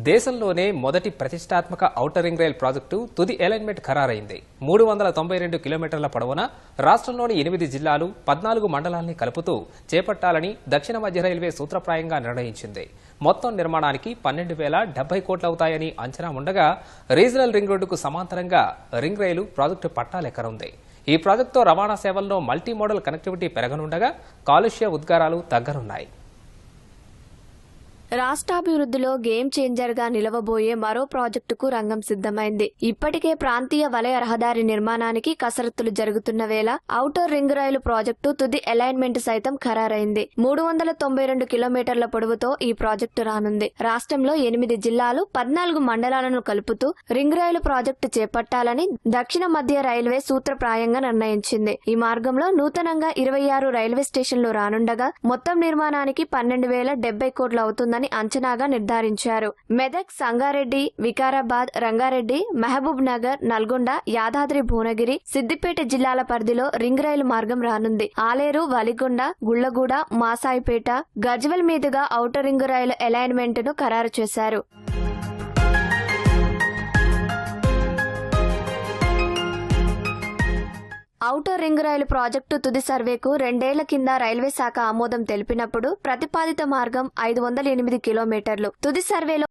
దేశంలోనే మొదటి ప్రతిష్టాత్మక ఔటర్ రింగ్ రైల్ ప్రాజెక్టు తుది అలైన్మెంట్ ఖరారైంది. 392 కిలోమీటర్ల పొడవున రాష్ట్రంలోని 8 జిల్లాలు 14 మండలాల్ని కలుపుతూ చేపట్టాలని దక్షిణ మధ్య రైల్వే సూత్రప్రాయంగా నిర్ణయించింది. మొత్తం నిర్మాణానికి 12,070 కోట్లవుతాయని అంచనా ఉండగా రీజనల్ రింగ్ రోడ్డుకు సమాంతరంగా రింగ్ రైలు ప్రాజెక్టు పట్టాలెక్కనుంది. ఈ ప్రాజెక్టుతో రవాణా సేవల్లో మల్టీ మోడల్ కనెక్టివిటీ పెరగనుండగా కాలుష్య ఉద్గారాలు తగ్గనున్నాయి. రాష్ట్రాభివృద్ధిలో గేమ్ చేంజర్ గా నిలవబోయే మరో ప్రాజెక్టుకు రంగం సిద్ధమైంది. ఇప్పటికే ప్రాంతీయ వలయ రహదారి నిర్మాణానికి కసరత్తులు జరుగుతున్న వేళ ఔటర్ రింగ్ రైలు ప్రాజెక్టు తుది అలైన్మెంట్ సైతం ఖరారైంది. 392 కిలోమీటర్ల పొడవుతో ఈ ప్రాజెక్టు రానుంది. రాష్ట్రంలో 8 జిల్లాలు 14 మండలాలను కలుపుతూ రింగ్ రైలు ప్రాజెక్టు చేపట్టాలని దక్షిణ మధ్య రైల్వే సూత్రప్రాయంగా నిర్ణయించింది. ఈ మార్గంలో నూతనంగా 26 రైల్వే స్టేషన్లు రానుండగా మొత్తం నిర్మాణానికి 12,070 కోట్లు అవుతుంది అంచనాగా నిర్ధారించారు. మెదక్, సంగారెడ్డి, వికారాబాద్, రంగారెడ్డి, మహబూబ్ నగర్, నల్గొండ, యాదాద్రి భువనగిరి, సిద్దిపేట జిల్లాల పరిధిలో రింగ్ రైలు మార్గం రానుంది. ఆలేరు, వలిగొండ, గుళ్లగూడ, మాసాయిపేట, గజ్వెల్ మీదుగా ఔటర్ రింగ్ రైలు అలైన్మెంట్ ను ఖరారు చేశారు. ఔటర్ రింగ్ రైలు ప్రాజెక్టు తుది సర్వేకు 2 ఏళ్ల కింద రైల్వే శాఖ ఆమోదం తెలిపినప్పుడు ప్రతిపాదిత మార్గం 508 కిలోమీటర్లు. తుది సర్వేలో